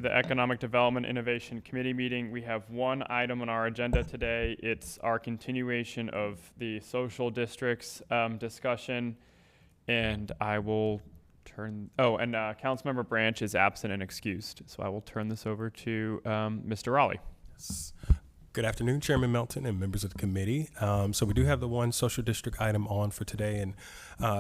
to the Economic Development Innovation Committee meeting. We have one item on our agenda today. It's our continuation of the social districts discussion. And I will turn, Councilmember Branch is absent and excused. So I will turn this over to Mr. Raleigh. Yes. Good afternoon, Chairman Melton and members of the committee. So we do have the one social district item on for today, and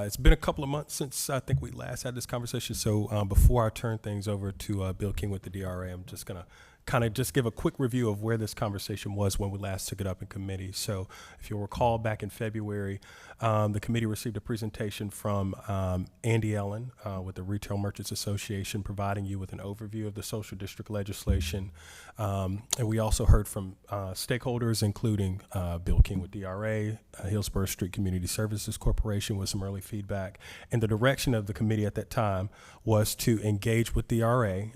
it's been a couple of months since I think we last had this conversation. So before I turn things over to Bill King with the DRA, I'm just gonna kind of just give a quick review of where this conversation was when we last took it up in committee. So if you'll recall, back in February, the committee received a presentation from Andy Ellen with the Retail Merchants Association, providing you with an overview of the social district legislation. And we also heard from stakeholders, including Bill King with DRA, Hillsborough Street Community Services Corporation with some early feedback. And the direction of the committee at that time was to engage with DRA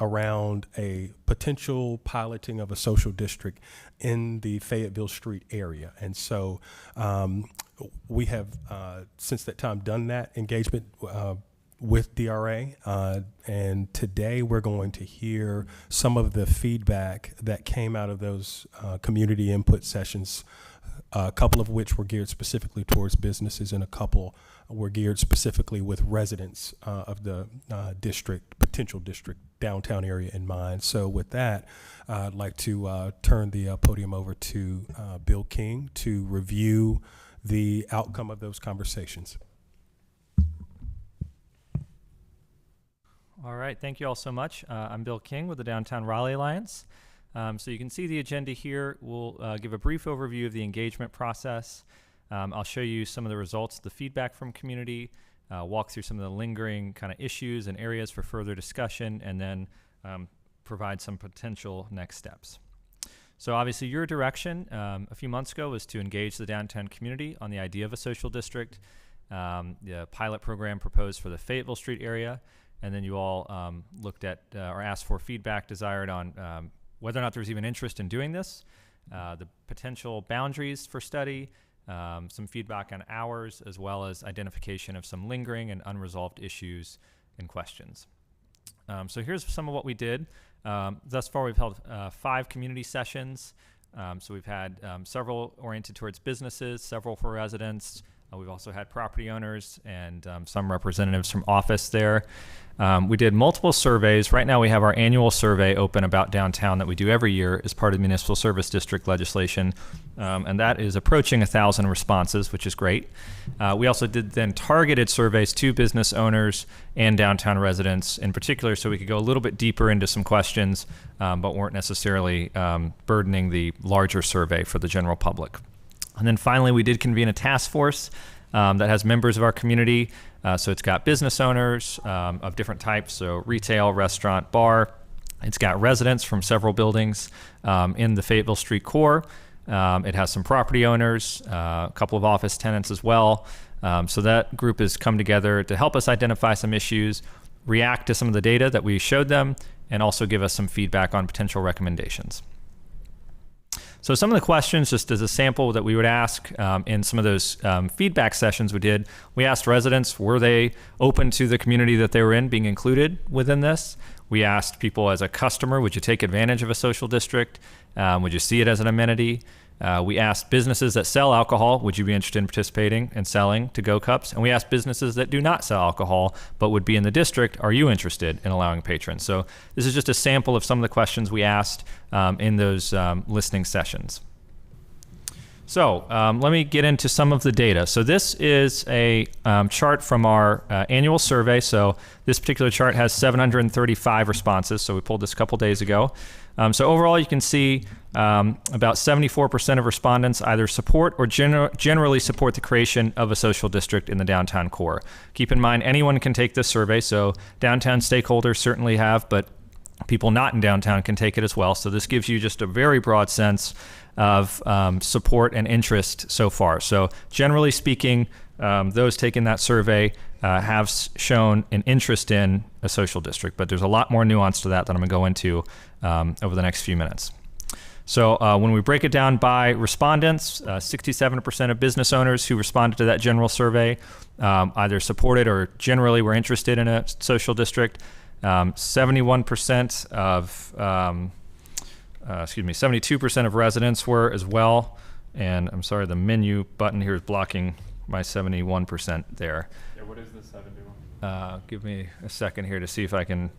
around a potential piloting of a social district in the Fayetteville Street area. And so we have, since that time, done that engagement with DRA, and today we're going to hear some of the feedback that came out of those community input sessions, a couple of which were geared specifically towards businesses and a couple were geared specifically with residents of the potential district downtown area in mind. So with that, I'd like to turn the podium over to Bill King to review the outcome of those conversations. All right, thank you all so much. I'm Bill King with the Downtown Raleigh Alliance. So you can see the agenda here. We'll give a brief overview of the engagement process. I'll show you some of the results, the feedback from community, walk through some of the lingering kind of issues and areas for further discussion, and then provide some potential next steps. So obviously your direction a few months ago was to engage the downtown community on the idea of a social district, the pilot program proposed for the Fayetteville Street area, and then you all looked at or asked for feedback desired on whether or not there was even interest in doing this, the potential boundaries for study, some feedback on hours, as well as identification of some lingering and unresolved issues and questions. So here's some of what we did. Thus far, we've held 5 community sessions. So we've had several oriented towards businesses, several for residents. We've also had property owners and some representatives from office there. We did multiple surveys. Right now we have our annual survey open about downtown that we do every year as part of the municipal service district legislation. And that is approaching 1,000 responses, which is great. We also did then targeted surveys to business owners and downtown residents in particular, so we could go a little bit deeper into some questions, but weren't necessarily burdening the larger survey for the general public. And then finally, we did convene a task force that has members of our community. So it's got business owners of different types, so retail, restaurant, bar. It's got residents from several buildings in the Fayetteville Street core. It has some property owners, a couple of office tenants as well. So that group has come together to help us identify some issues, react to some of the data that we showed them, and also give us some feedback on potential recommendations. So some of the questions, just as a sample that we would ask in some of those feedback sessions we did, we asked residents, were they open to the community that they were in being included within this? We asked people as a customer, would you take advantage of a social district? Would you see it as an amenity? We asked businesses that sell alcohol, would you be interested in participating and selling to-go cups? And we asked businesses that do not sell alcohol but would be in the district, are you interested in allowing patrons? So this is just a sample of some of the questions we asked in those listening sessions. So let me get into some of the data. So this is a chart from our annual survey. So this particular chart has 735 responses. So we pulled this a couple days ago. So overall, you can see about 74% of respondents either support or generally support the creation of a social district in the downtown core. Keep in mind, anyone can take this survey. So downtown stakeholders certainly have, but people not in downtown can take it as well. So this gives you just a very broad sense of support and interest so far. So generally speaking, those taking that survey have shown an interest in a social district, but there's a lot more nuance to that I'm going to go into over the next few minutes. So when we break it down by respondents, 67% of business owners who responded to that general survey either supported or generally were interested in a social district. 71% of, 72% of residents were as well. And I'm sorry, the menu button here is blocking my 71% there. Yeah, what is the 71? Give me a second here to see if I can.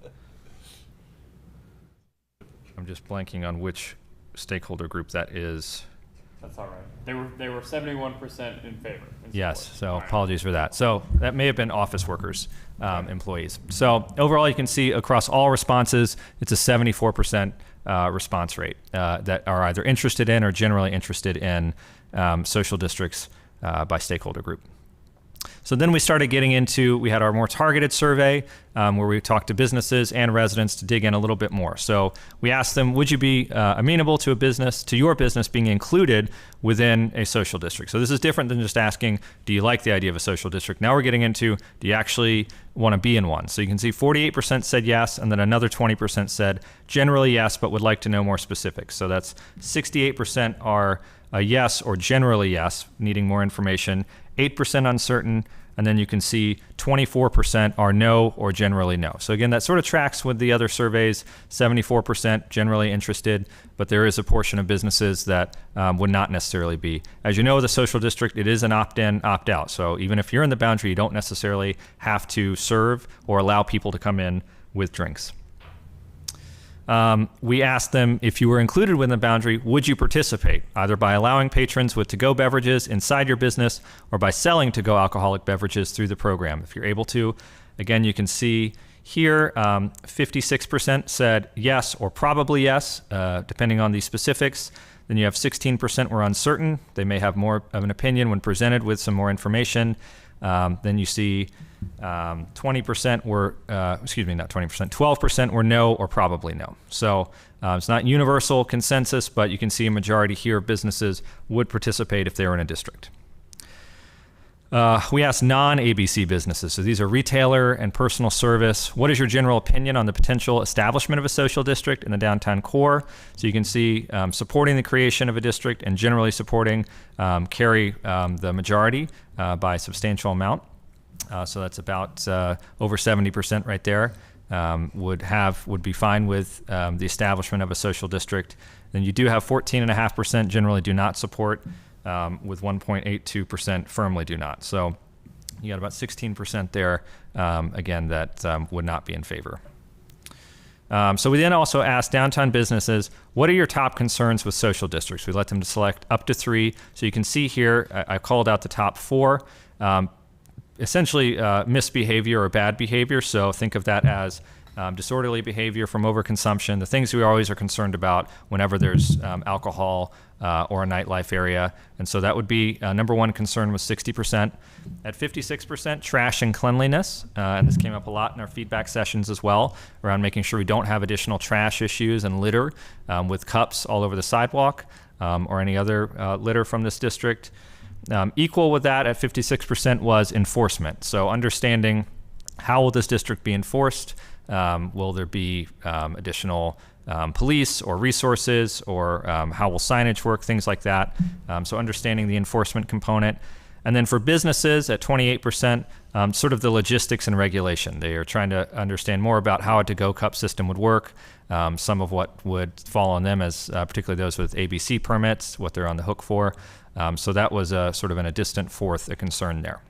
I'm just blanking on which stakeholder group that is. That's all right. They were 71% in favor. Yes, so All right. apologies for that. So that may have been office workers, employees. So overall, you can see across all responses, it's a 74% response rate that are either interested in or generally interested in social districts by stakeholder group. So then we started getting into, we had our more targeted survey where we talked to businesses and residents to dig in a little bit more. So we asked them, would you be amenable to your business being included within a social district? So this is different than just asking, do you like the idea of a social district? Now we're getting into, do you actually want to be in one? So you can see 48% said yes, and then another 20% said generally yes, but would like to know more specifics. So that's 68% are a yes or generally yes, needing more information, 8% uncertain, and then you can see 24% are no or generally no. So again, that sort of tracks with the other surveys, 74% generally interested, but there is a portion of businesses that would not necessarily be. As you know, the social district, it is an opt-in, opt-out. So even if you're in the boundary, you don't necessarily have to serve or allow people to come in with drinks. We asked them, if you were included within the boundary, would you participate, either by allowing patrons with to-go beverages inside your business or by selling to-go alcoholic beverages through the program, if you're able to. Again, you can see here, 56% said yes or probably yes, depending on the specifics. Then you have 16% were uncertain. They may have more of an opinion when presented with some more information. Then you see 20% were, not 20%, 12% were no or probably no. So it's not universal consensus, but you can see a majority here of businesses would participate if they were in a district. We asked non-ABC businesses, so these are retailer and personal service. What is your general opinion on the potential establishment of a social district in the downtown core? So you can see supporting the creation of a district and generally supporting carry the majority by a substantial amount. So that's about over 70% right there would be fine with the establishment of a social district. Then you do have 14.5% generally do not support, with 1.82% firmly do not. So you got about 16% there, again, that would not be in favor. So we then also asked downtown businesses, what are your top concerns with social districts? We let them select up to 3. So you can see here, I called out the top 4. Essentially misbehavior or bad behavior. So think of that as disorderly behavior from overconsumption, the things we always are concerned about whenever there's alcohol or a nightlife area. And so that would be number 1 concern was 60%. At 56%, trash and cleanliness. And this came up a lot in our feedback sessions as well, around making sure we don't have additional trash issues and litter with cups all over the sidewalk or any other litter from this district. Equal with that at 56% was enforcement. So understanding how will this district be enforced? Will there be additional police or resources, or how will signage work, things like that. So understanding the enforcement component. And then for businesses at 28%, sort of the logistics and regulation. They are trying to understand more about how a to-go cup system would work, some of what would fall on them as particularly those with ABC permits, what they're on the hook for. So that was sort of in a distant fourth, a concern there.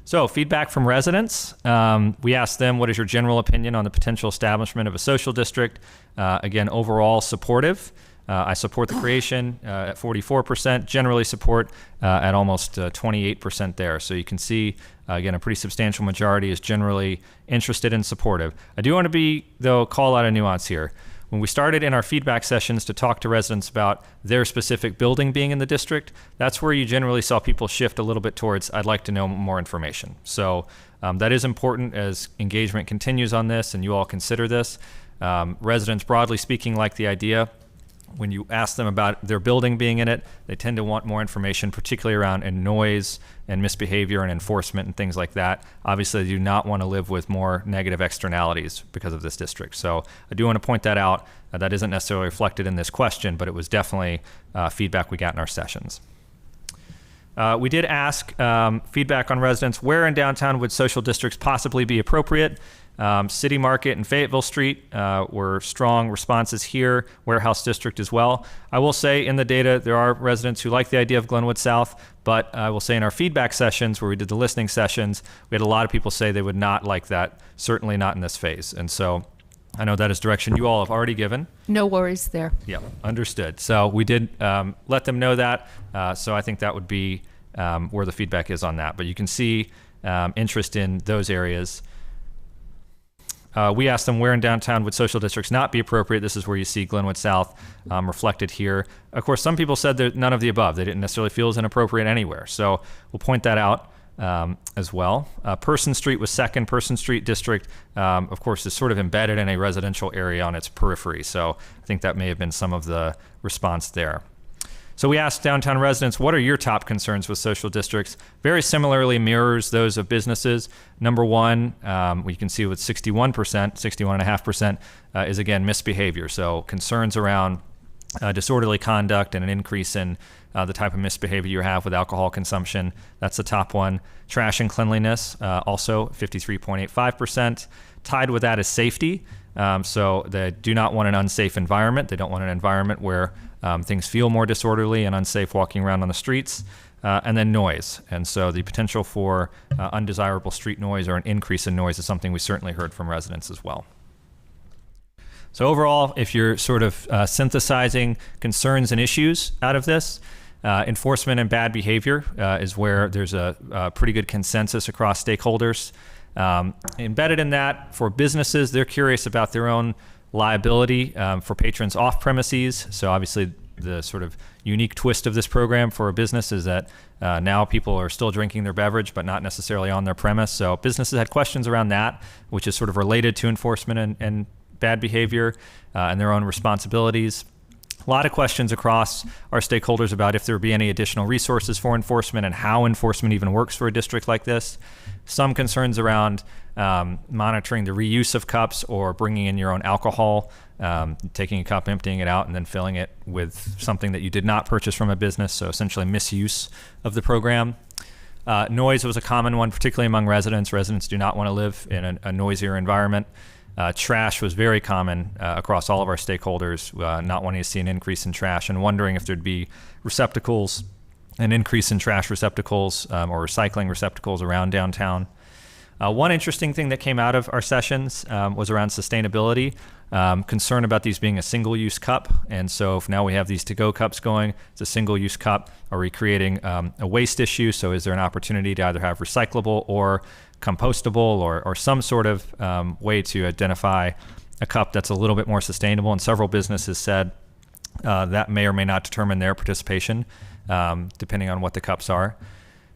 So feedback from residents. We asked them, what is your general opinion on the potential establishment of a social district? Again, overall supportive. I support the creation at 44%, generally support at almost 28% there. So you can see, again, a pretty substantial majority is generally interested and supportive. I do want to call out a nuance here. When we started in our feedback sessions to talk to residents about their specific building being in the district, that's where you generally saw people shift a little bit towards, I'd like to know more information. So that is important as engagement continues on this and you all consider this. Residents, broadly speaking, like the idea. When you ask them about their building being in it, they tend to want more information, particularly around noise and misbehavior and enforcement and things like that. Obviously, they do not want to live with more negative externalities because of this district. So I do want to point that out. That isn't necessarily reflected in this question, but it was definitely feedback we got in our sessions. We did ask feedback on residents, where in downtown would social districts possibly be appropriate? City Market and Fayetteville Street were strong responses here, Warehouse District as well. I will say in the data, there are residents who like the idea of Glenwood South, but I will say in our feedback sessions where we did the listening sessions, we had a lot of people say they would not like that, certainly not in this phase. And so I know that is direction you all have already given. No worries there. Yeah, understood. So we did let them know that. So I think that would be where the feedback is on that. But you can see interest in those areas. We asked them where in downtown would social districts not be appropriate. This is where you see Glenwood South reflected here. Of course, some people said that none of the above. They didn't necessarily feel it was inappropriate anywhere. So we'll point that out as well. Person Street was second. Person Street District, of course, is sort of embedded in a residential area on its periphery. So I think that may have been some of the response there. So we asked downtown residents, what are your top concerns with social districts? Very similarly mirrors those of businesses. Number one, we can see with 61%, 61.5%, is again misbehavior. So concerns around disorderly conduct and an increase in the type of misbehavior you have with alcohol consumption. That's the top one. Trash and cleanliness, also 53.85%. Tied with that is safety. So they do not want an unsafe environment. They don't want an environment where things feel more disorderly and unsafe walking around on the streets. And then noise. And so the potential for undesirable street noise or an increase in noise is something we certainly heard from residents as well. So overall, if you're sort of synthesizing concerns and issues out of this, enforcement and bad behavior is where there's a pretty good consensus across stakeholders. Embedded in that, for businesses, they're curious about their own liability for patrons off premises. So obviously the sort of unique twist of this program for a business is that now people are still drinking their beverage, but not necessarily on their premise. So businesses had questions around that, which is sort of related to enforcement and bad behavior and their own responsibilities. A lot of questions across our stakeholders about if there would be any additional resources for enforcement and how enforcement even works for a district like this. Some concerns around monitoring the reuse of cups or bringing in your own alcohol, taking a cup, emptying it out, and then filling it with something that you did not purchase from a business, so essentially misuse of the program. Noise was a common one, particularly among residents. Residents do not want to live in a noisier environment. Trash was very common across all of our stakeholders, not wanting to see an increase in trash and wondering if there'd be receptacles, an increase in trash receptacles or recycling receptacles around downtown. One interesting thing that came out of our sessions was around sustainability, concern about these being a single-use cup. And so if now we have these to-go cups going, it's a single-use cup. Are we creating a waste issue? So is there an opportunity to either have recyclable or compostable or some sort of way to identify a cup that's a little bit more sustainable? And several businesses said that may or may not determine their participation, depending on what the cups are.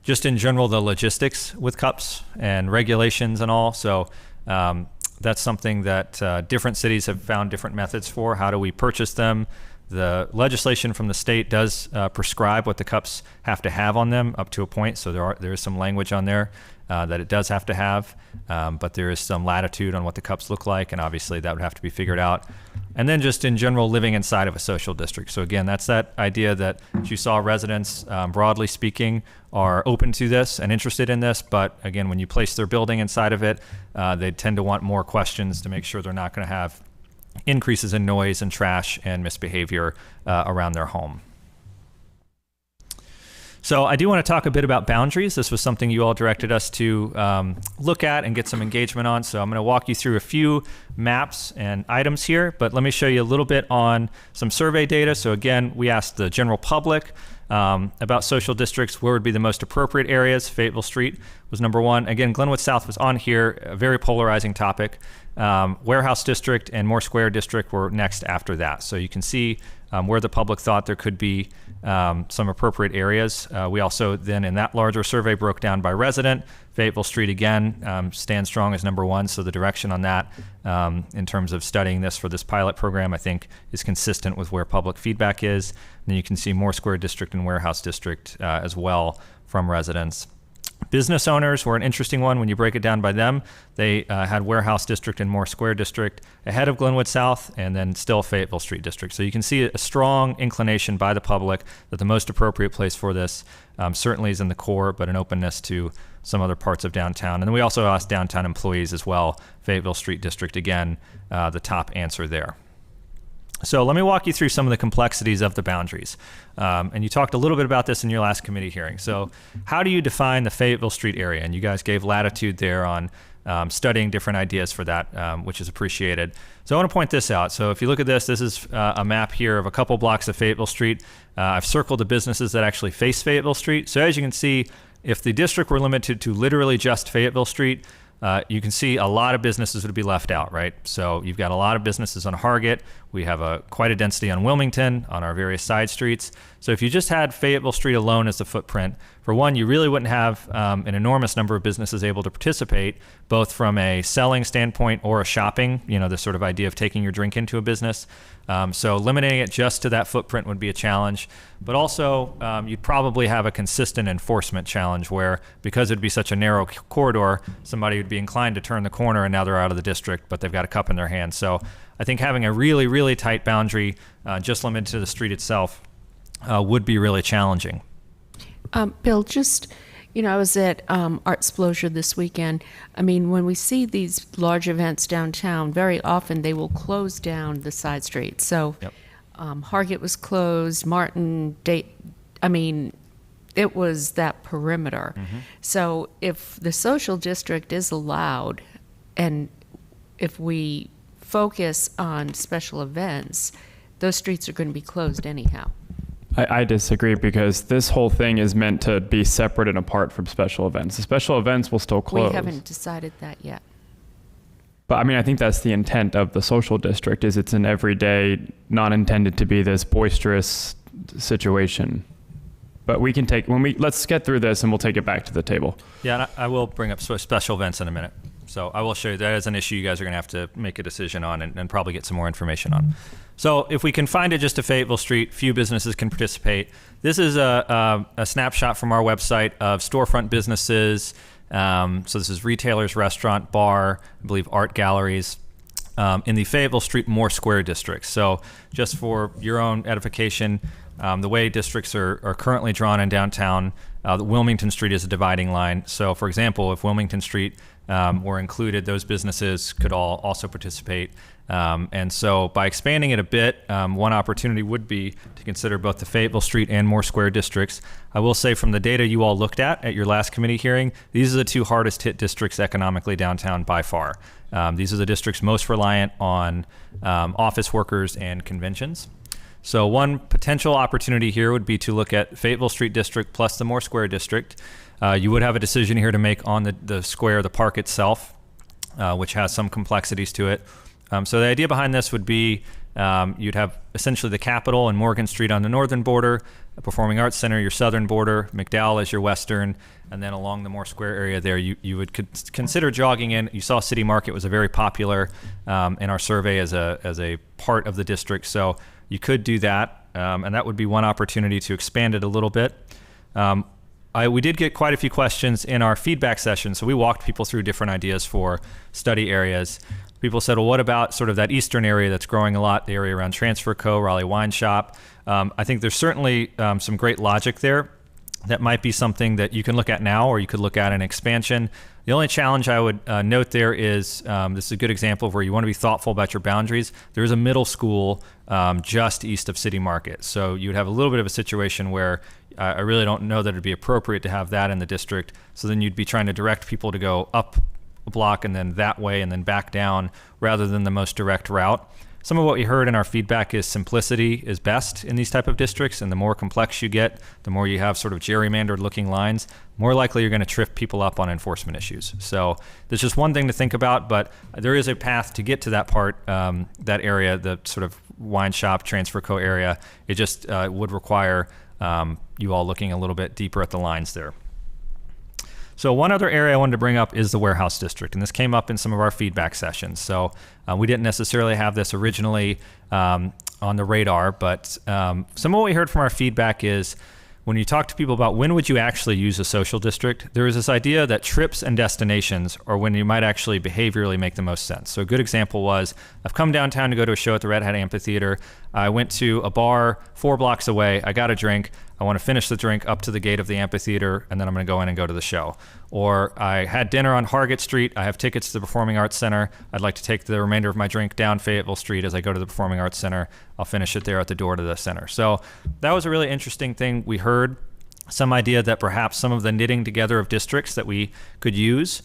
Just in general, the logistics with cups and regulations and all. So that's something that different cities have found different methods for. How do we purchase them? The legislation from the state does prescribe what the cups have to have on them up to a point. So there is some language on there that it does have to have, but there is some latitude on what the cups look like, and obviously that would have to be figured out. And then just in general, living inside of a social district. So again, that's that idea that you saw residents, broadly speaking, are open to this and interested in this, but again, when you place their building inside of it, they tend to want more questions to make sure they're not going to have increases in noise and trash and misbehavior around their home. So I do want to talk a bit about boundaries. This was something you all directed us to look at and get some engagement on. So I'm going to walk you through a few maps and items here, but let me show you a little bit on some survey data. So again, we asked the general public about social districts, where would be the most appropriate areas. Fayetteville Street was number one. Again, Glenwood South was on here, a very polarizing topic. Warehouse District and Moore Square District were next after that. So you can see where the public thought there could be some appropriate areas. We also then in that larger survey broke down by resident. Fayetteville Street again stands strong as number one. So the direction on that in terms of studying this for this pilot program, I think is consistent with where public feedback is. And then you can see Moore Square District and Warehouse District as well from residents. Business owners were an interesting one when you break it down by them. They had Warehouse District and Moore Square District ahead of Glenwood South, and then still Fayetteville Street District. So you can see a strong inclination by the public that the most appropriate place for this certainly is in the core, but an openness to some other parts of downtown. And then we also asked downtown employees as well. Fayetteville Street District, again, the top answer there. So let me walk you through some of the complexities of the boundaries. And you talked a little bit about this in your last committee hearing. So how do you define the Fayetteville Street area? And you guys gave latitude there on studying different ideas for that, which is appreciated. So I want to point this out. So if you look at this, this is a map here of a couple blocks of Fayetteville Street. I've circled the businesses that actually face Fayetteville Street. So as you can see, if the district were limited to literally just Fayetteville Street, you can see a lot of businesses would be left out, right? So you've got a lot of businesses on Hargett. We have quite a density on Wilmington, on our various side streets. So if you just had Fayetteville Street alone as the footprint, for one, you really wouldn't have an enormous number of businesses able to participate, both from a selling standpoint or a shopping, the sort of idea of taking your drink into a business. So limiting it just to that footprint would be a challenge. But also, you'd probably have a consistent enforcement challenge where, because it'd be such a narrow corridor, somebody would be inclined to turn the corner and now they're out of the district, but they've got a cup in their hand. So I think having a really, really tight boundary, just limited to the street itself, would be really challenging. Bill, I was at Artsplosion this weekend. I mean, when we see these large events downtown, very often they will close down the side streets. So Yep. Hargett was closed, it was that perimeter. Mm-hmm. So if the social district is allowed, and if we focus on special events, those streets are going to be closed anyhow. I disagree, because this whole thing is meant to be separate and apart from special events. The special events will still close. We haven't decided that yet. But I mean, I think that's the intent of the social district, is it's an everyday, not intended to be this boisterous situation. But we can let's get through this and we'll take it back to the table. Yeah, and I will bring up special events in a minute. So I will show you that as an issue you guys are going to have to make a decision on and probably get some more information on. So if we can find it just to Fayetteville Street, few businesses can participate. This is a snapshot from our website of storefront businesses. So this is retailers, restaurant, bar, I believe art galleries, in the Fayetteville Street Moore Square district. So just for your own edification, the way districts are currently drawn in downtown, Wilmington Street is a dividing line. So for example, if Wilmington Street were included, those businesses could all also participate. And so by expanding it a bit, one opportunity would be to consider both the Fayetteville Street and Moore Square districts. I will say, from the data you all looked at your last committee hearing, these are the two hardest hit districts economically downtown by far. These are the districts most reliant on office workers and conventions. So one potential opportunity here would be to look at Fayetteville Street district plus the Moore Square district. You would have a decision here to make on the square, the park itself, which has some complexities to it. So the idea behind this would be you'd have essentially the Capitol and Morgan Street on the northern border, the Performing Arts Center your southern border, McDowell as your western, and then along the Moore Square area there you would consider jogging in. You saw City Market was a very popular in our survey as a part of the district, so you could do that, and that would be one opportunity to expand it a little bit. We did get quite a few questions in our feedback session, so we walked people through different ideas for study areas. People said, well, what about sort of that eastern area that's growing a lot, the area around Transfer Co., Raleigh Wine Shop? I think there's certainly some great logic there. That might be something that you can look at now, or you could look at an expansion. The only challenge I would note there is, this is a good example of where you want to be thoughtful about your boundaries. There's a middle school just east of City Market. So you would have a little bit of a situation where I really don't know that it'd be appropriate to have that in the district. So then you'd be trying to direct people to go up a block and then that way and then back down rather than the most direct route. Some of what we heard in our feedback is simplicity is best in these type of districts, and the more complex you get, the more you have sort of gerrymandered looking lines, more likely you're going to trip people up on enforcement issues. So there's just one thing to think about, but there is a path to get to that part, that area, the sort of wine shop, Transfer Co. area. It just would require you all looking a little bit deeper at the lines there. So one other area I wanted to bring up is the warehouse district, and this came up in some of our feedback sessions. So we didn't necessarily have this originally on the radar, but some of what we heard from our feedback is when you talk to people about when would you actually use a social district, there is this idea that trips and destinations are when you might actually behaviorally make the most sense. So a good example was, I've come downtown to go to a show at the Red Hat Amphitheater. I went to a bar 4 blocks away. I got a drink. I want to finish the drink up to the gate of the amphitheater, and then I'm going to go in and go to the show. Or I had dinner on Hargett Street. I have tickets to the Performing Arts Center. I'd like to take the remainder of my drink down Fayetteville Street as I go to the Performing Arts Center. I'll finish it there at the door to the center. So that was a really interesting thing we heard. Some idea that perhaps some of the knitting together of districts that we could use,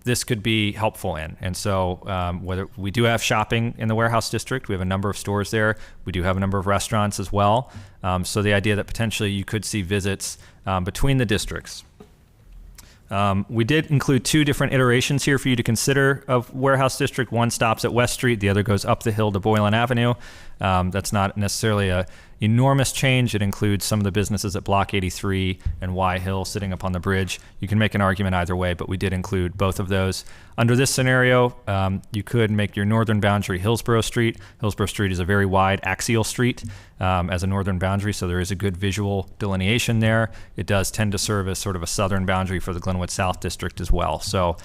this could be helpful in. And so whether we do have shopping in the warehouse district, we have a number of stores there. We do have a number of restaurants as well. So the idea that potentially you could see visits between the districts. We did include 2 different iterations here for you to consider of warehouse district. One stops at West Street, the other goes up the hill to Boylan Avenue. That's not necessarily a enormous change. It includes some of the businesses at Block 83 and Y Hill sitting up on the bridge. You can make an argument either way, but we did include both of those. Under this scenario, you could make your northern boundary Hillsborough Street. Hillsborough Street is a very wide axial street as a northern boundary, so there is a good visual delineation there. It does tend to serve as sort of a southern boundary for the Glenwood South District as well. So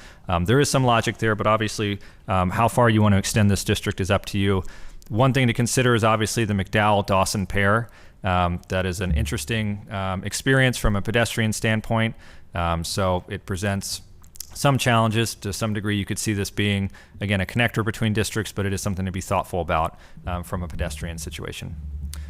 there is some logic there, but obviously how far you want to extend this district is up to you. One thing to consider is obviously the McDowell-Dawson pair. That is an interesting experience from a pedestrian standpoint. So it presents some challenges. To some degree, you could see this being, again, a connector between districts, but it is something to be thoughtful about from a pedestrian situation.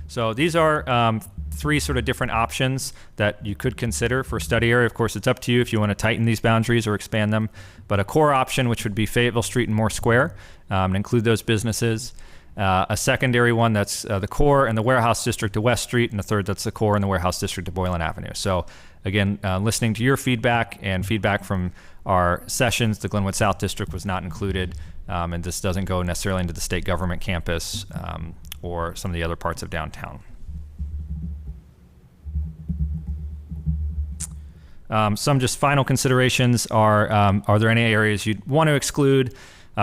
So these are 3 sort of different options that you could consider for a study area. Of course, it's up to you if you want to tighten these boundaries or expand them. But a core option, which would be Fayetteville Street and Moore Square, and include those businesses. A secondary one that's the core and the warehouse district to West Street, and a third that's the core and the warehouse district to Boylan Avenue. So again, listening to your feedback and feedback from our sessions, the Glenwood South District was not included, and this doesn't go necessarily into the state government campus or some of the other parts of downtown. Some just final considerations are there any areas you'd want to exclude?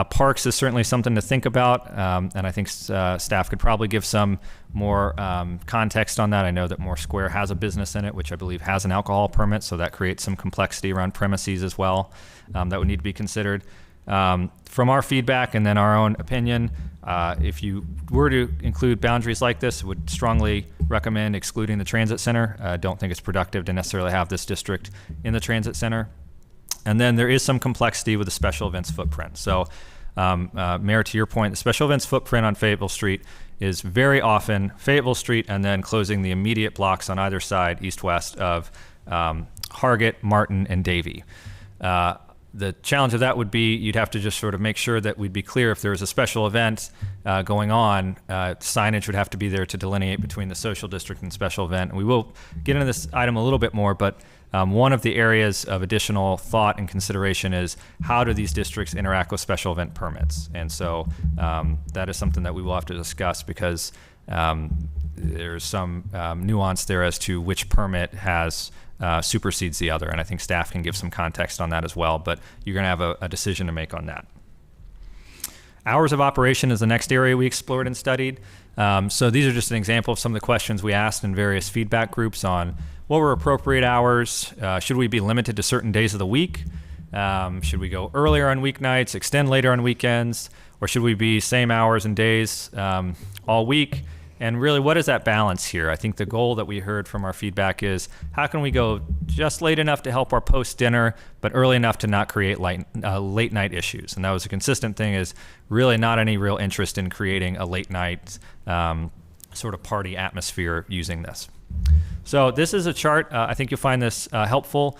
Parks is certainly something to think about, and I think staff could probably give some more context on that. I know that Moore Square has a business in it, which I believe has an alcohol permit, so that creates some complexity around premises as well that would need to be considered. From our feedback and then our own opinion, if you were to include boundaries like this, would strongly recommend excluding the transit center. I don't think it's productive to necessarily have this district in the transit center. And then there is some complexity with the special events footprint. So, Mayor, to your point, the special events footprint on Fayetteville Street is very often Fayetteville Street and then closing the immediate blocks on either side, east-west, of Hargett, Martin, and Davie. The challenge of that would be you'd have to just sort of make sure that we'd be clear if there was a special event going on, signage would have to be there to delineate between the social district and special event. And we will get into this item a little bit more, but one of the areas of additional thought and consideration is how do these districts interact with special event permits? And so that is something that we will have to discuss because there's some nuance there as to which permit has supersedes the other. And I think staff can give some context on that as well, but you're going to have a decision to make on that. Hours of operation is the next area we explored and studied. So these are just an example of some of the questions we asked in various feedback groups on what were appropriate hours. Should we be limited to certain days of the week? Should we go earlier on weeknights, extend later on weekends, or should we be same hours and days all week? And really, what is that balance here? I think the goal that we heard from our feedback is how can we go just late enough to help our post-dinner, but early enough to not create late night issues? And that was a consistent thing, is really not any real interest in creating a late night sort of party atmosphere using this. So this is a chart. I think you'll find this helpful.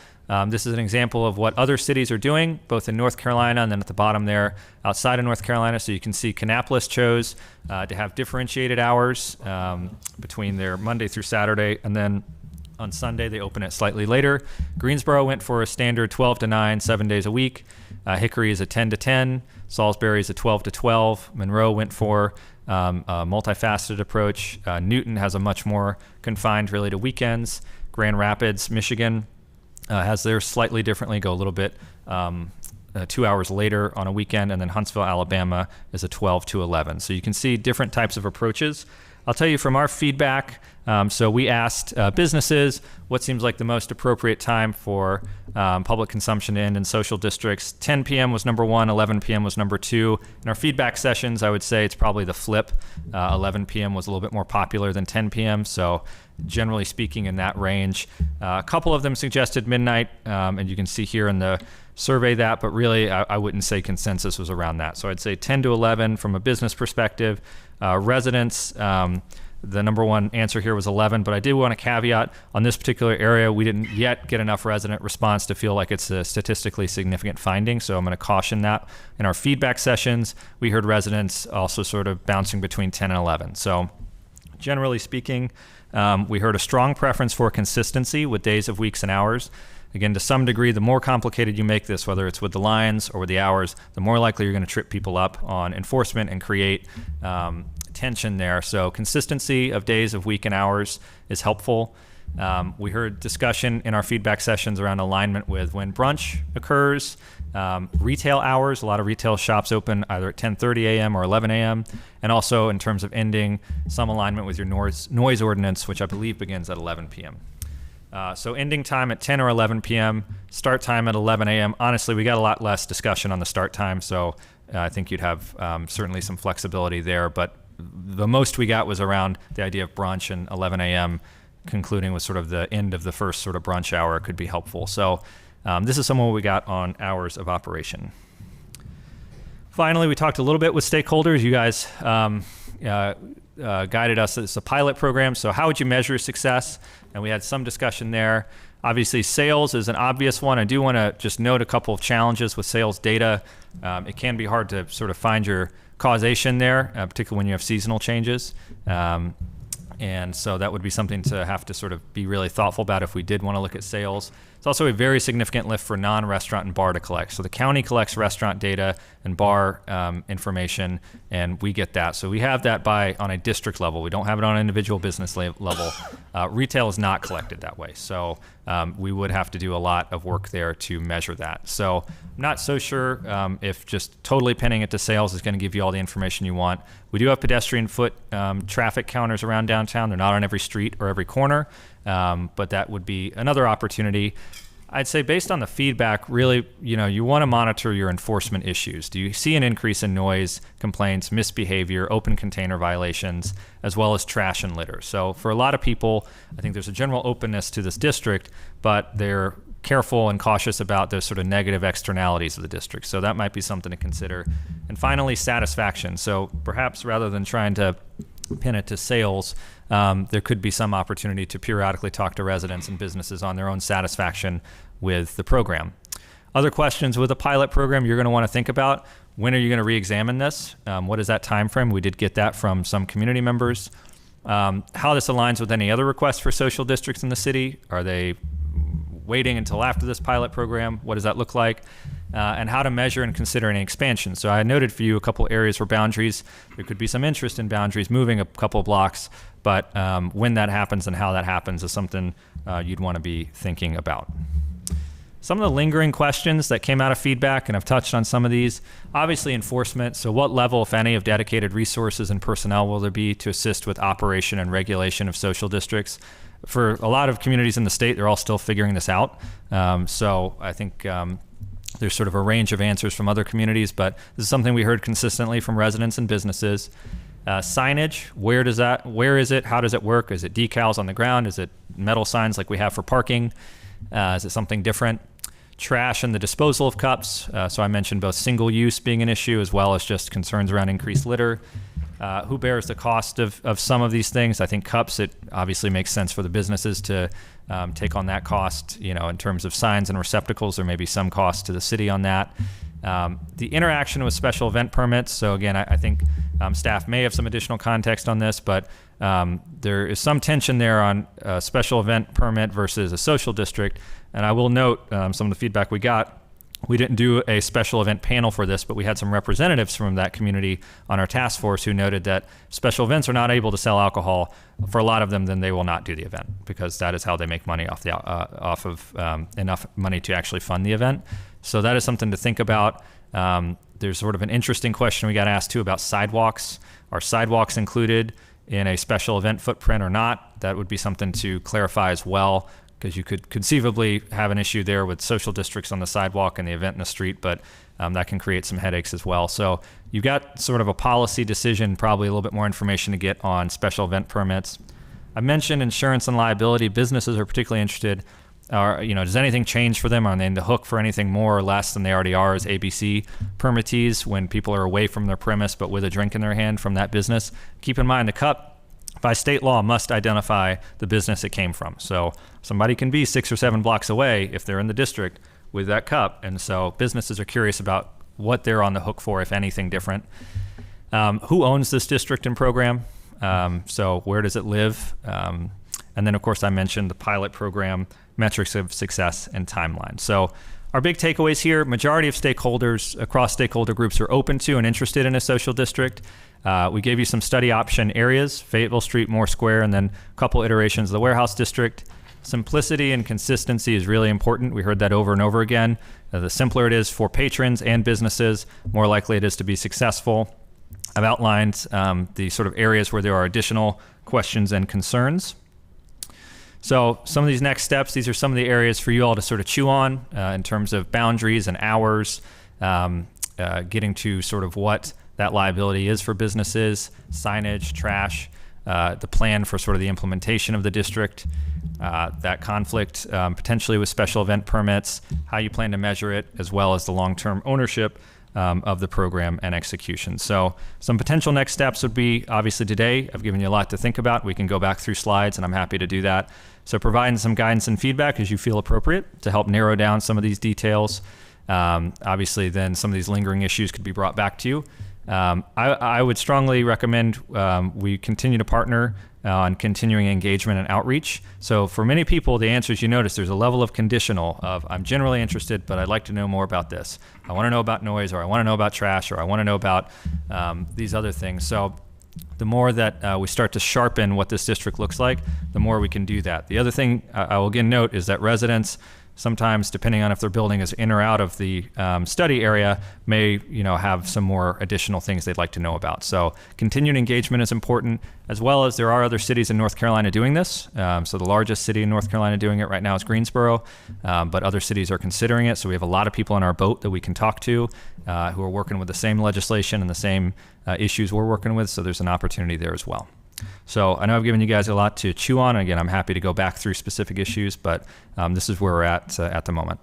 This is an example of what other cities are doing, both in North Carolina and then at the bottom there, outside of North Carolina. So you can see Kannapolis chose to have differentiated hours between their Monday through Saturday, and then on Sunday they open it slightly later. Greensboro went for a standard 12 to 9, 7 days a week. Hickory is a 10 to 10. Salisbury is a 12 to 12. Monroe went for a multifaceted approach. Newton has a much more confined really to weekends. Grand Rapids, Michigan, has theirs slightly differently, go a little bit 2 hours later on a weekend, and then Huntsville, Alabama is a 12 to 11. So you can see different types of approaches. I'll tell you from our feedback, So we asked businesses what seems like the most appropriate time for public consumption to end in social districts. 10 p.m. was number 1, 11 p.m. was number 2. In our feedback sessions, I would say it's probably the flip. 11 p.m. was a little bit more popular than 10 p.m., so generally speaking in that range. A couple of them suggested midnight, and you can see here in the survey that, but really I wouldn't say consensus was around that. So I'd say 10 to 11 from a business perspective. Residents, the number one answer here was 11, but I did want to caveat on this particular area, we didn't yet get enough resident response to feel like it's a statistically significant finding, so I'm going to caution that. In our feedback sessions, we heard residents also sort of bouncing between 10 and 11. So generally speaking, we heard a strong preference for consistency with days of weeks and hours. Again, to some degree, the more complicated you make this, whether it's with the lines or with the hours, the more likely you're going to trip people up on enforcement and create tension there. So consistency of days of week and hours is helpful. We heard discussion in our feedback sessions around alignment with when brunch occurs, retail hours. A lot of retail shops open either at 10:30 a.m. or 11 a.m. And also in terms of ending, some alignment with your noise ordinance, which I believe begins at 11 p.m. So ending time at 10 or 11 p.m., start time at 11 a.m. Honestly, we got a lot less discussion on the start time, so I think you'd have certainly some flexibility there. But the most we got was around the idea of brunch, and 11 a.m. concluding with sort of the end of the first sort of brunch hour could be helpful. So this is some of what we got on hours of operation. Finally, we talked a little bit with stakeholders. You guys guided us. It's a pilot program, so how would you measure success? And we had some discussion there. Obviously, sales is an obvious one. I do want to just note a couple of challenges with sales data. It can be hard to sort of find your causation there, particularly when you have seasonal changes. And so that would be something to have to sort of be really thoughtful about if we did want to look at sales. It's also a very significant lift for non-restaurant and bar to collect. So the county collects restaurant data and bar information, and we get that. So we have that on a district level. We don't have it on an individual business level. Retail is not collected that way. So we would have to do a lot of work there to measure that. So I'm not so sure if just totally pinning it to sales is going to give you all the information you want. We do have pedestrian foot traffic counters around downtown. They're not on every street or every corner, but that would be another opportunity. I'd say based on the feedback, really, you want to monitor your enforcement issues. Do you see an increase in noise complaints, misbehavior, open container violations, as well as trash and litter? So for a lot of people, I think there's a general openness to this district, but they're careful and cautious about those sort of negative externalities of the district. So that might be something to consider. And finally, satisfaction. So perhaps rather than trying to pin it to sales, there could be some opportunity to periodically talk to residents and businesses on their own satisfaction with the program. Other questions with a pilot program you're going to want to think about: when are you going to re-examine this? What is that time frame? We did get that from some community members. How this aligns with any other requests for social districts in the city. Are they waiting until after this pilot program? What does that look like? And how to measure and consider any expansion. So I noted for you a couple areas for boundaries. There could be some interest in boundaries moving a couple of blocks, but when that happens and how that happens is something you'd want to be thinking about. Some of the lingering questions that came out of feedback, and I've touched on some of these, obviously enforcement. So what level, if any, of dedicated resources and personnel will there be to assist with operation and regulation of social districts? For a lot of communities in the state, they're all still figuring this out. So I think there's sort of a range of answers from other communities, but this is something we heard consistently from residents and businesses. Signage, where is it? How does it work? Is it decals on the ground? Is it metal signs like we have for parking? Is it something different? Trash and the disposal of cups. So I mentioned both single use being an issue as well as just concerns around increased litter. Who bears the cost of some of these things? I think cups, it obviously makes sense for the businesses to take on that cost. In terms of signs and receptacles, there may be some cost to the city on that. The interaction with special event permits. So again, I think staff may have some additional context on this, but there is some tension there on a special event permit versus a social district. And I will note some of the feedback we got. We didn't do a special event panel for this, but we had some representatives from that community on our task force who noted that special events are not able to sell alcohol. For a lot of them, then they will not do the event because that is how they make money off of enough money to actually fund the event. So that is something to think about. There's sort of an interesting question we got asked too about sidewalks. Are sidewalks included in a special event footprint or not. That would be something to clarify as well, because you could conceivably have an issue there with social districts on the sidewalk and the event in the street, but that can create some headaches as well. So you've got sort of a policy decision, probably a little bit more information to get on special event permits. I mentioned insurance and liability. Businesses are particularly interested. Does anything change for them? Are they in the hook for anything more or less than they already are as ABC permittees when people are away from their premise but with a drink in their hand from that business? Keep in mind, the cup by state law must identify the business it came from. So somebody can be 6 or 7 blocks away if they're in the district with that cup. And so businesses are curious about what they're on the hook for, if anything different. Who owns this district and program? So where does it live? And then, of course, I mentioned the pilot program, metrics of success, and timeline. So our big takeaways here: majority of stakeholders across stakeholder groups are open to and interested in a social district. We gave you some study option areas: Fayetteville Street, Moore Square, and then a couple iterations of the warehouse district. Simplicity and consistency is really important. We heard that over and over again. The simpler it is for patrons and businesses, more likely it is to be successful. I've outlined the sort of areas where there are additional questions and concerns. So some of these next steps, these are some of the areas for you all to sort of chew on in terms of boundaries and hours, getting to sort of what that liability is for businesses, signage, trash, the plan for sort of the implementation of the district, that conflict potentially with special event permits, how you plan to measure it, as well as the long-term ownership of the program and execution. So some potential next steps would be, obviously today, I've given you a lot to think about. We can go back through slides, and I'm happy to do that. So providing some guidance and feedback as you feel appropriate to help narrow down some of these details. Obviously, then some of these lingering issues could be brought back to you. I would strongly recommend we continue to partner on continuing engagement and outreach. So for many people, the answers, you notice there's a level of conditional of, I'm generally interested, but I'd like to know more about this. I want to know about noise, or I want to know about trash, or I want to know about these other things. So the more that we start to sharpen what this district looks like, the more we can do that. The other thing I will again note is that residents, sometimes, depending on if their building is in or out of the study area, may have some more additional things they'd like to know about. So continued engagement is important, as well as there are other cities in North Carolina doing this. So the largest city in North Carolina doing it right now is Greensboro, but other cities are considering it. So we have a lot of people on our boat that we can talk to who are working with the same legislation and the same issues we're working with. So there's an opportunity there as well. So I know I've given you guys a lot to chew on. Again, I'm happy to go back through specific issues, but this is where we're at the moment.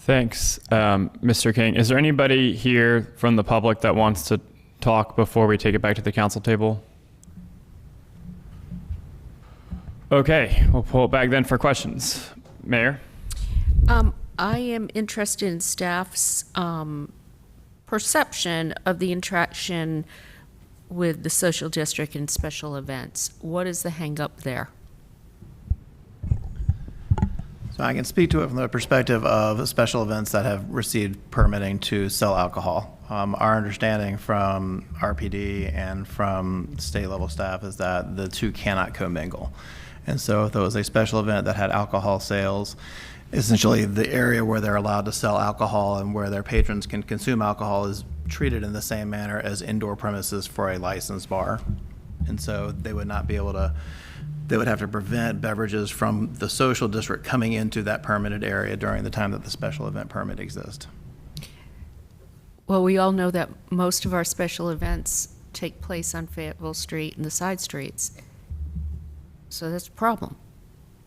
Thanks, Mr. King. Is there anybody here from the public that wants to talk before we take it back to the council table? Okay, we'll pull it back then for questions. Mayor? I am interested in staff's perception of the interaction with the social district and special events. What is the hang up there? So I can speak to it from the perspective of special events that have received permitting to sell alcohol. Our understanding from RPD and from state level staff is that the two cannot commingle. And so if there was a special event that had alcohol sales, essentially the area where they're allowed to sell alcohol and where their patrons can consume alcohol is treated in the same manner as indoor premises for a licensed bar. And so they would not be able to, they would have to prevent beverages from the social district coming into that permitted area during the time that the special event permit exists. Well, we all know that most of our special events take place on Fayetteville Street and the side streets. So that's a problem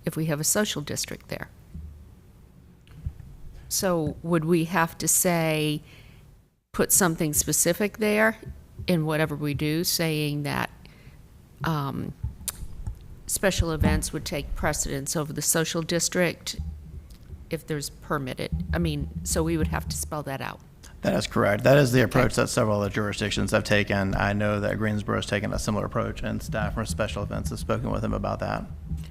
if we have a social district there. So would we have to say, put something specific there in whatever we do, saying that special events would take precedence over the social district if there's permitted? I mean, so we would have to spell that out. That is correct. That is the approach that several other jurisdictions have taken. I know that Greensboro has taken a similar approach, and staff from special events have spoken with them about that.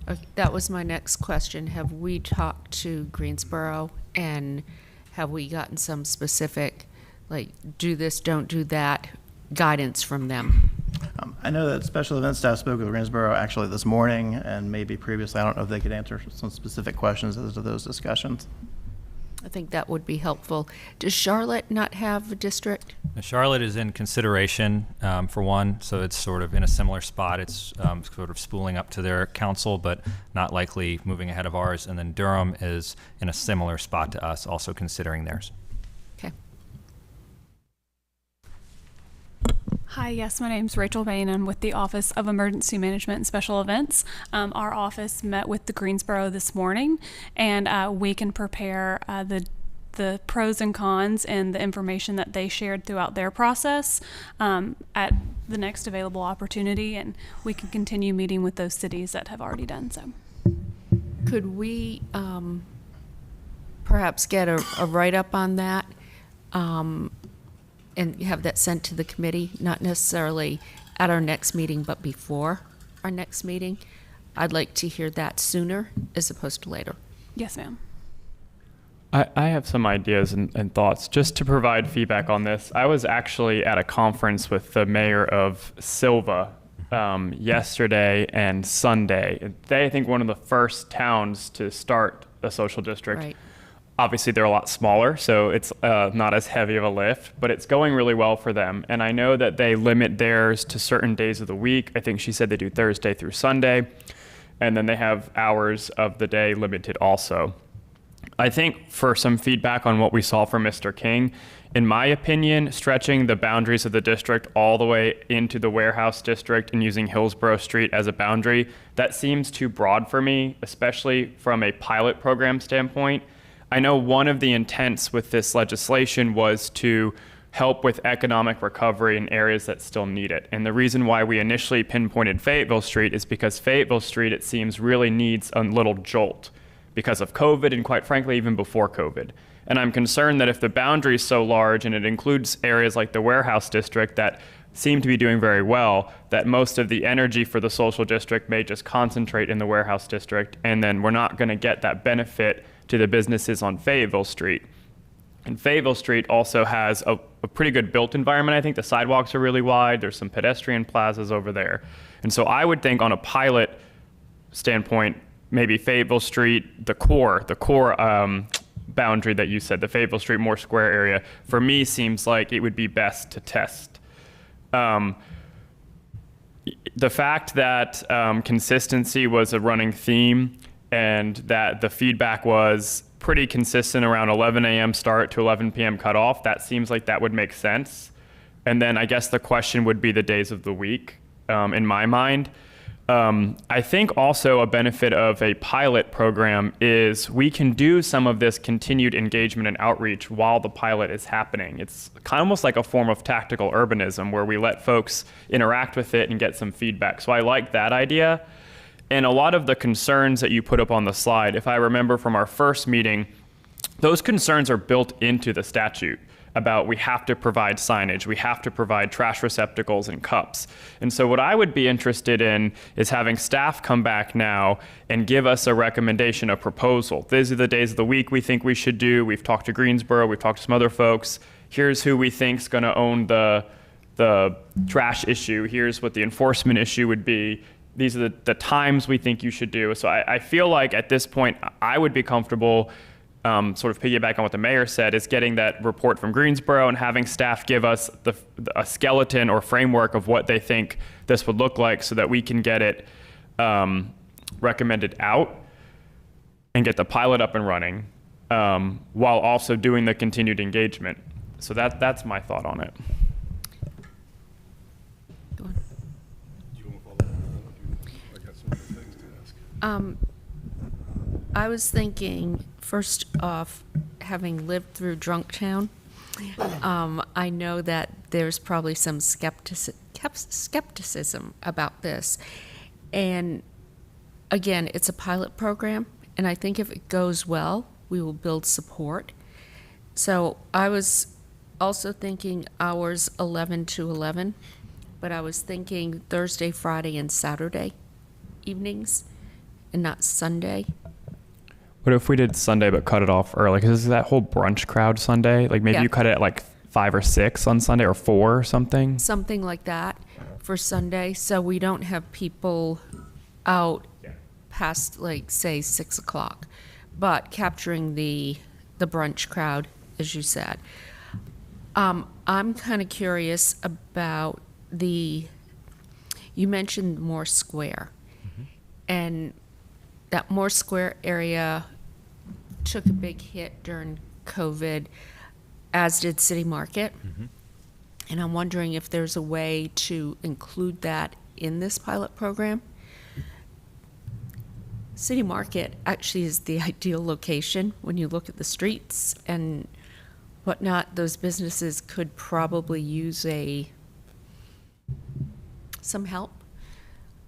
Okay, that was my next question. Have we talked to Greensboro, and have we gotten some specific, like, do this, don't do that, guidance from them? I know that special event staff spoke with Greensboro actually this morning and maybe previously. I don't know if they could answer some specific questions as to those discussions. I think that would be helpful. Does Charlotte not have a district? Now, Charlotte is in consideration for one, so it's sort of in a similar spot. It's sort of spooling up to their council, but not likely moving ahead of ours. And then Durham is in a similar spot to us, also considering theirs. Okay. Hi, yes, my name's Rachel Bain. I'm with the Office of Emergency Management and Special Events. Our office met with the Greensboro this morning, and we can prepare the pros and cons and the information that they shared throughout their process at the next available opportunity, and we can continue meeting with those cities that have already done so. Could we perhaps get a write-up on that and have that sent to the committee, not necessarily at our next meeting, but before our next meeting? I'd like to hear that sooner as opposed to later. Yes, ma'am. I have some ideas and thoughts just to provide feedback on this. I was actually at a conference with the mayor of Silva yesterday and Sunday. They, I think, one of the first towns to start a social district. Right. Obviously, they're a lot smaller, so it's not as heavy of a lift, but it's going really well for them. And I know that they limit theirs to certain days of the week. I think she said they do Thursday through Sunday, and then they have hours of the day limited also. I think for some feedback on what we saw from Mr. King, in my opinion, stretching the boundaries of the district all the way into the warehouse district and using Hillsborough Street as a boundary, that seems too broad for me, especially from a pilot program standpoint. I know one of the intents with this legislation was to help with economic recovery in areas that still need it. And the reason why we initially pinpointed Fayetteville Street is because Fayetteville Street, it seems, really needs a little jolt because of COVID and, quite frankly, even before COVID. And I'm concerned that if the boundary is so large and it includes areas like the warehouse district that seem to be doing very well, that most of the energy for the social district may just concentrate in the warehouse district, and then we're not going to get that benefit to the businesses on Fayetteville Street. And Fayetteville Street also has a pretty good built environment. I think the sidewalks are really wide. There's some pedestrian plazas over there. And so I would think on a pilot standpoint, maybe Fayetteville Street, the core boundary that you said, the Fayetteville Street Moore Square area, for me seems like it would be best to test. The fact that consistency was a running theme and that the feedback was pretty consistent around 11 a.m. start to 11 p.m. cutoff, that seems like that would make sense. And then I guess the question would be the days of the week in my mind. I think also a benefit of a pilot program is we can do some of this continued engagement and outreach while the pilot is happening. It's kind of almost like a form of tactical urbanism where we let folks interact with it and get some feedback. So I like that idea. And a lot of the concerns that you put up on the slide, if I remember from our first meeting, those concerns are built into the statute about we have to provide signage, we have to provide trash receptacles and cups. And so what I would be interested in is having staff come back now and give us a recommendation, a proposal. These are the days of the week we think we should do. We've talked to Greensboro, we've talked to some other folks. Here's who we think's gonna own the trash issue. Here's what the enforcement issue would be. These are the times we think you should do. So I feel like at this point, I would be comfortable sort of piggyback on what the mayor said, is getting that report from Greensboro and having staff give us a skeleton or framework of what they think this would look like so that we can get it recommended out and get the pilot up and running while also doing the continued engagement. So that's my thought on it. I was thinking, first off, having lived through Drunktown, I know that there's probably some skepticism about this. And again, it's a pilot program, and I think if it goes well, we will build support. So I was also thinking hours 11 to 11, but I was thinking Thursday, Friday, and Saturday evenings, and not Sunday. What if we did Sunday but cut it off early? Because is that whole brunch crowd Sunday? Like maybe you cut it at like 5 or 6 on Sunday or 4 or something? Something like that for Sunday, so we don't have people out past, like, say, 6 o'clock. But capturing the the brunch crowd, as you said. I'm kind of curious about you mentioned Moore Square. And that Moore Square area took a big hit during COVID, as did City Market. And I'm wondering if there's a way to include that in this pilot program. City Market actually is the ideal location when you look at the streets and whatnot. Those businesses could probably use some help.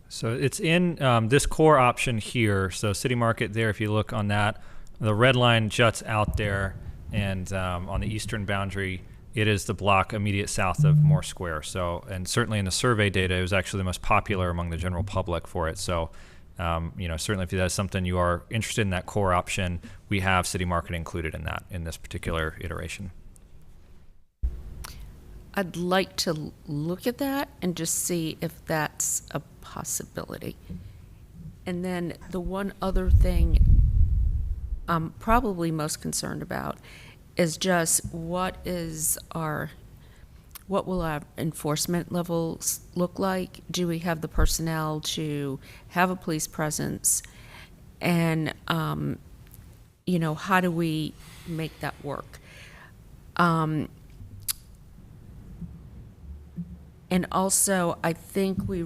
So it's in this core option here. So City Market there, if you look on that, the red line juts out there, and on the eastern boundary, it is the block immediate south of Moore Square. So, and certainly in the survey data, it was actually the most popular among the general public for it. So, certainly if that's something you are interested in, that core option, we have City Market included in that, in this particular iteration. I'd like to look at that and just see if that's a possibility. And then the one other thing I'm probably most concerned about is just what will our enforcement levels look like? Do we have the personnel to have a police presence? And, how do we make that work? And also, I think we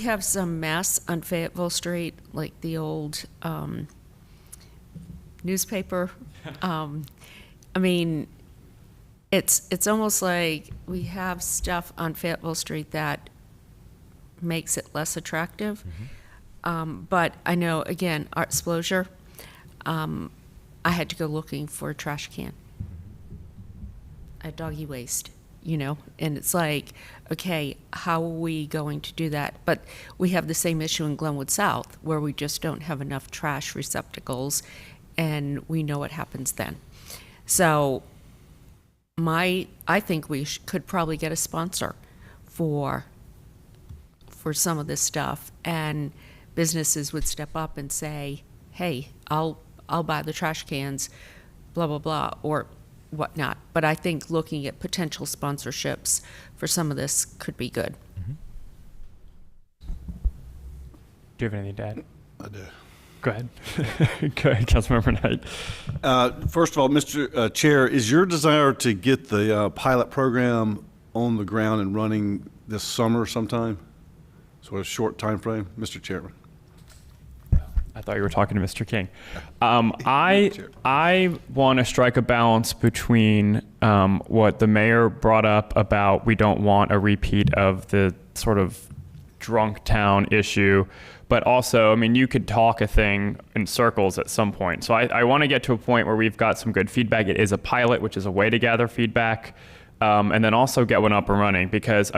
have some mess on Fayetteville Street, like the old newspaper. It's almost like we have stuff on Fayetteville Street that makes it less attractive. But I know, again, Art Sploger, I had to go looking for a trash can. I had doggy waste. And it's like, okay, how are we going to do that? But we have the same issue in Glenwood South, where we just don't have enough trash receptacles, and we know what happens then. So I think we could probably get a sponsor for some of this stuff, and businesses would step up and say, hey, I'll buy the trash cans, blah, blah, blah, or whatnot. But I think looking at potential sponsorships for some of this could be good. Do you have anything to add? I do. Go ahead. Go ahead, Councilmember Knight. First of all, Mr. Chair, is your desire to get the pilot program on the ground and running this summer sometime? So a short time frame, Mr. Chairman? I thought you were talking to Mr. King. I want to strike a balance between what the mayor brought up about we don't want a repeat of the sort of drunk town issue, but also, you could talk a thing in circles at some point. So I want to get to a point where we've got some good feedback. It is a pilot, which is a way to gather feedback, and then also get one up and running, because,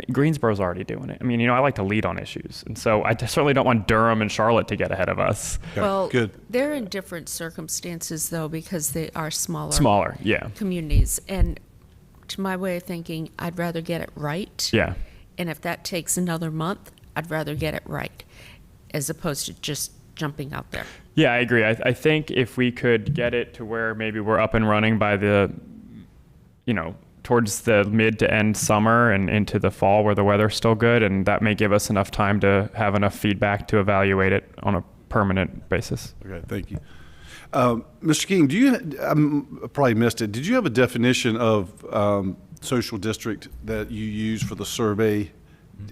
Greensboro's already doing it. I like to lead on issues. And so I certainly don't want Durham and Charlotte to get ahead of us. Okay, Well, good. they're in different circumstances, though, because they are Smaller, yeah. communities. And to my way of thinking, I'd rather get it right. Yeah. And if that takes another month, I'd rather get it right, as opposed to just jumping out there. Yeah, I agree. I think if we could get it to where maybe we're up and running by the, towards the mid to end summer and into the fall where the weather's still good, and that may give us enough time to have enough feedback to evaluate it on a permanent basis. Okay, thank you. Mr. King, I probably missed it. Did you have a definition of social district that you use for the survey?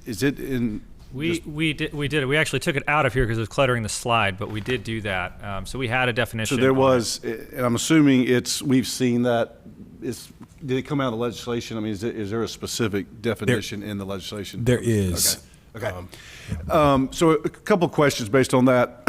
Is it in? We did it. We actually took it out of here because it was cluttering the slide, but we did do that. So we had a definition. So there was, and I'm assuming we've seen that. Did it come out of the legislation? Is there a specific definition in the legislation? There is. Okay. So a couple of questions based on that.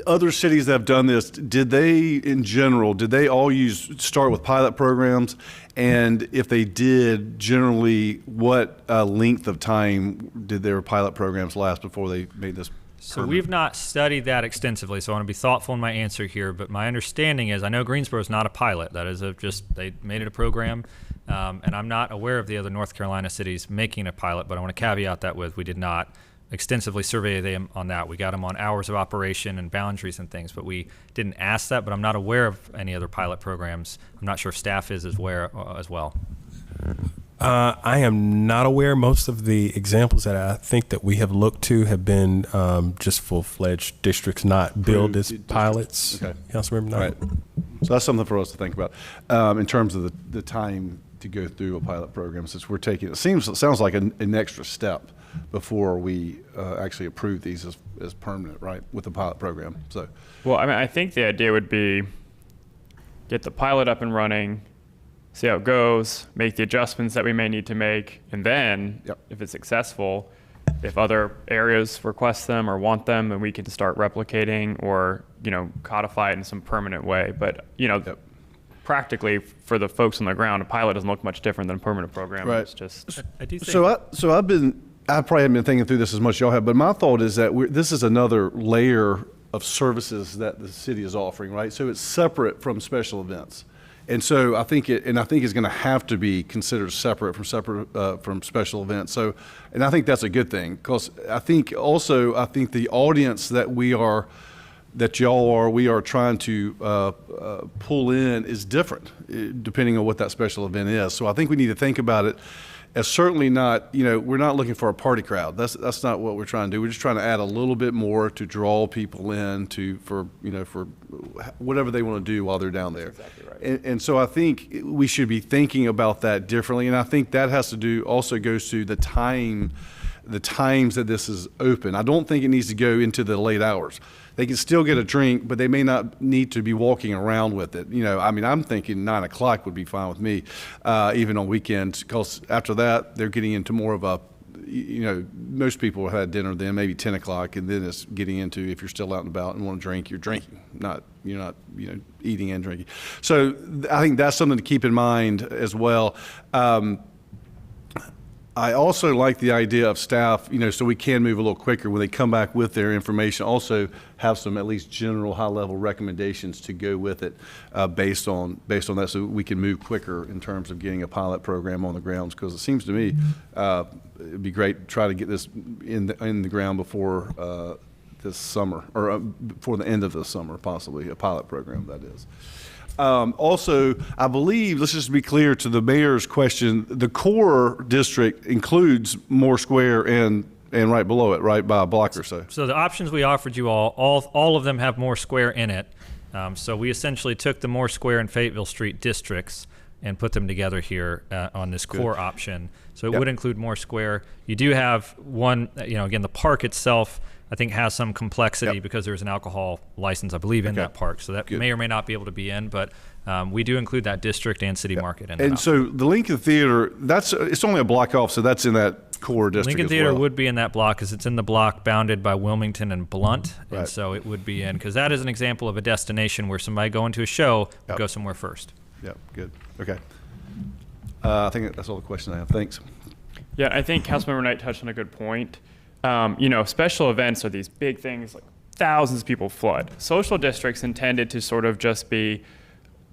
Other cities that have done this, did they all start with pilot programs? And if they did, generally, what length of time did their pilot programs last before they made this? So we've not studied that extensively, so I want to be thoughtful in my answer here. But my understanding is, I know Greensboro is not a pilot. That is they made it a program. And I'm not aware of the other North Carolina cities making a pilot, but I want to caveat that with we did not extensively survey them on that. We got them on hours of operation and boundaries and things, but we didn't ask that. But I'm not aware of any other pilot programs. I'm not sure if staff is aware as well. I am not aware. Most of the examples that I think that we have looked to have been just full-fledged districts, not billed as pilots. Okay. Councilmember Knight. Right. So that's something for us to think about in terms of the time to go through a pilot program, since we're taking, it sounds like an extra step before we actually approve these as permanent, right, with the pilot program. So, Well, I mean, I think the idea would be get the pilot up and running, see how it goes, make the adjustments that we may need to make, and then, Yep. if it's successful, if other areas request them or want them, then we can start replicating or, codify it in some permanent way. But, Yep. practically for the folks on the ground, a pilot doesn't look much different than a permanent program. Right. It's just I do think I probably haven't been thinking through this as much as y'all have, but my thought is that this is another layer of services that the city is offering, right? So it's separate from special events. And so I think it's going to have to be considered separate from special events. So, and I think that's a good thing, because I think the audience that we are trying to pull in is different, depending on what that special event is. So I think we need to think about it as certainly not, we're not looking for a party crowd. That's not what we're trying to do. We're just trying to add a little bit more to draw people in for whatever they want to do while they're down there. That's exactly right. And so I think we should be thinking about that differently. And I think that also goes to the times that this is open. I don't think it needs to go into the late hours. They can still get a drink, but they may not need to be walking around with it. I'm thinking 9 o'clock would be fine with me, even on weekends, because after that, they're getting into more of a, most people have had dinner then, maybe 10 o'clock, and then it's getting into, if you're still out and about and want to drink, you're drinking, you're not eating and drinking. So I think that's something to keep in mind as well. I also like the idea of staff, so we can move a little quicker when they come back with their information. Also have some at least general high-level recommendations to go with it based on that, so we can move quicker in terms of getting a pilot program on the grounds. Because it seems to me it'd be great to try to get this in the ground before this summer, or before the end of the summer, possibly a pilot program, that is. Also, I believe, let's just be clear to the mayor's question, the core district includes Moore Square and right below it, right, by a block or so. So the options we offered you all of them have Moore Square in it. So we essentially took the Moore Square and Fayetteville Street districts and put them together here on this core option. So it would include Moore Square. You do have one, again, the park itself, I think, has some complexity because there's an alcohol license, I believe, in that park. So that may or may not be able to be in, but we do include that district and city market in that. And so the Lincoln Theater, it's only a block off, so that's in that core district Lincoln as Theater well. would be in that block because it's in the block bounded by Wilmington and Blunt. Right. And so it would be in, because that is an example of a destination where somebody going to a show would go somewhere first. Yep, good. Okay. I think that's all the questions I have. Thanks. Yeah, I think Councilmember Knight touched on a good point. Special events are these big things, like thousands of people flood. Social districts intended to sort of just be,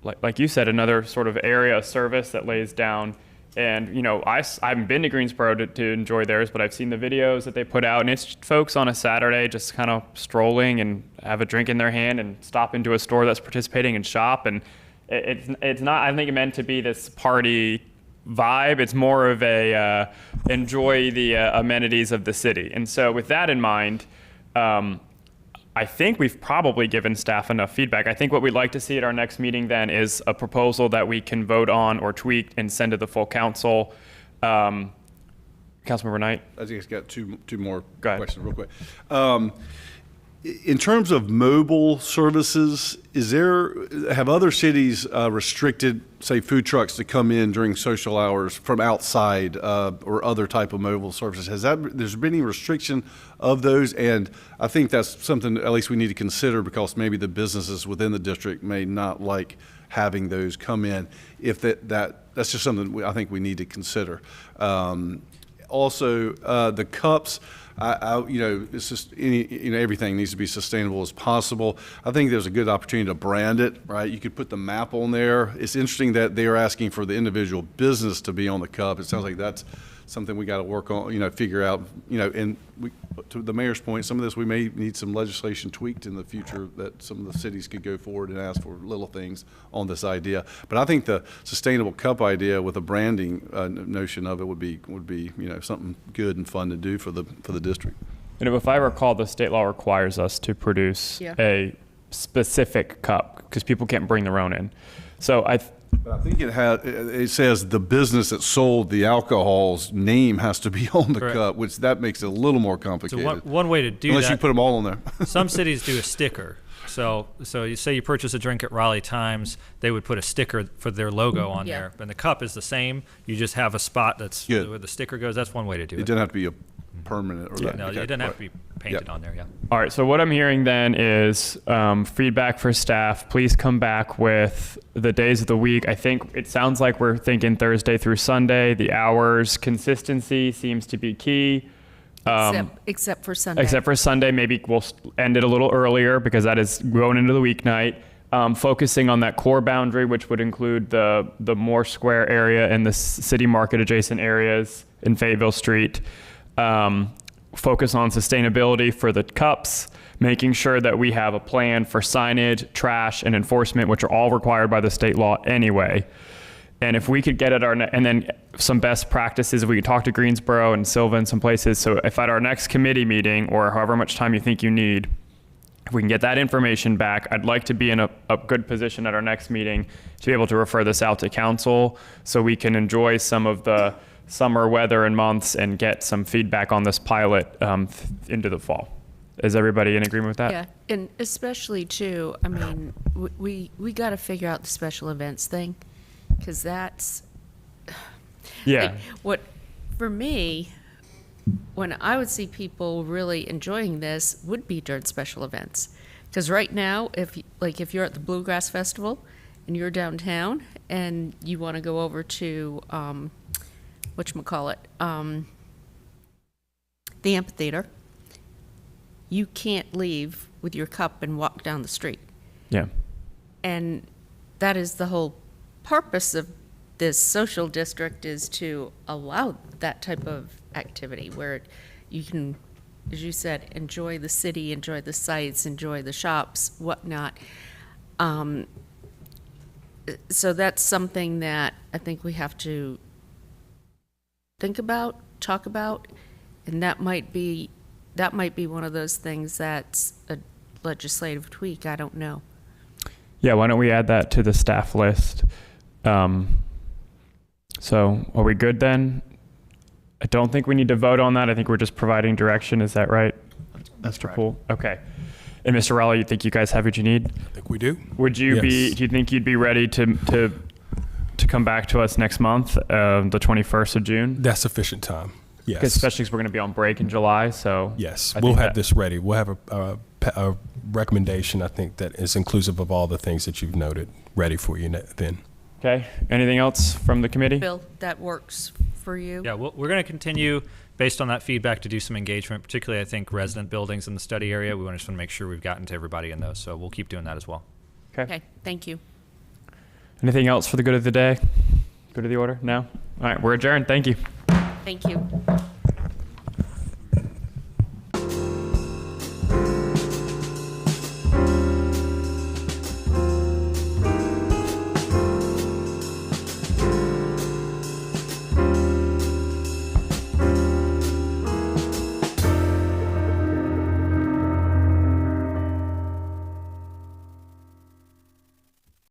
like you said, another sort of area of service that lays down. And, I haven't been to Greensboro to enjoy theirs, but I've seen the videos that they put out, and it's folks on a Saturday just kind of strolling and have a drink in their hand and stop into a store that's participating and shop. And it's not, I think, meant to be this party vibe. It's more of a enjoy the amenities of the city. And so with that in mind, I think we've probably given staff enough feedback. I think what we'd like to see at our next meeting then is a proposal that we can vote on or tweak and send to the full council. Councilmember Knight? I think it's got two more Go ahead. questions real quick. In terms of mobile services, have other cities restricted, say, food trucks to come in during social hours from outside or other type of mobile services? There's been any restriction of those? And I think that's something at least we need to consider, because maybe the businesses within the district may not like having those come in. If that's just something I think we need to consider. Also, the cups. It's just everything needs to be sustainable as possible. I think there's a good opportunity to brand it, right? You could put the map on there. It's interesting that they are asking for the individual business to be on the cup. It sounds like that's something we got to work on, figure out, and to the mayor's point, some of this, we may need some legislation tweaked in the future that some of the cities could go forward and ask for little things on this idea. But I think the sustainable cup idea with a branding notion of it would be, something good and fun to do for the district. And if I recall, the state law requires us to produce a specific cup because people can't bring their own in. So But I think it says the business that sold the alcohol's name has to be on the Correct. cup, which that makes it a little more complicated. So one way to do Unless that, you put them all on there. some cities do a sticker. So you say you purchase a drink at Raleigh Times, they would put a sticker for their logo on there. And the cup is the same. You just have a spot that's Good. where the sticker goes. That's one way to do it. It doesn't have to be a permanent or that. No, okay, it doesn't have right. to be painted on there, All right, so what I'm hearing then is feedback for staff. Please come back with the days of the week. I think it sounds like we're thinking Thursday through Sunday. The hours, consistency seems to be key. Except for Sunday. Except for Sunday, maybe we'll end it a little earlier because that is going into the weeknight. Focusing on that core boundary, which would include the Moore Square area and the city market adjacent areas in Fayetteville Street. Focus on sustainability for the cups, making sure that we have a plan for signage, trash, and enforcement, which are all required by the state law anyway. And if we could get at and then some best practices, we could talk to Greensboro and Silva and some places. So if at our next committee meeting, or however much time you think you need, if we can get that information back, I'd like to be in a good position at our next meeting to be able to refer this out to council so we can enjoy some of the summer weather and months and get some feedback on this pilot into the fall. Is everybody in agreement with that? Yeah, and especially too, I mean, we got to figure out the special events thing, because that's Yeah. what, for me, when I would see people really enjoying this would be during special events. Because right now, if you're at the Bluegrass Festival and you're downtown and you want to go over to whatchamacallit, the amphitheater, you can't leave with your cup and walk down the street. Yeah. And that is the whole purpose of this social district, is to allow that type of activity where you can, as you said, enjoy the city, enjoy the sights, enjoy the shops, whatnot. So that's something that I think we have to think about, talk about, and that might be one of those things that's a legislative tweak. I don't know. Yeah, why don't we add that to the staff list? So are we good then? I don't think we need to vote on that. I think we're just providing direction. Is that right? That's Mr. correct. Poole? Okay. And Mr. Raleigh, you think you guys have what you need? I think we do. Would you Yes. do you think you'd be ready to come back to us next month, the 21st of June? That's sufficient time. Yes. Especially because we're going to be on break in July, so. Yes, I we'll think have this ready. We'll have a recommendation, I think, that is inclusive of all the things that you've noted, ready for you then. Okay. Anything else from the committee? Bill, that works for you? Yeah, we're going to continue based on that feedback to do some engagement, particularly I think resident buildings in the study area. We just want to make sure we've gotten to everybody in those, so we'll keep doing that as well. Okay, thank you. Anything else for the good of the day? Good of the order? No? All right, we're adjourned. Thank you. Thank you.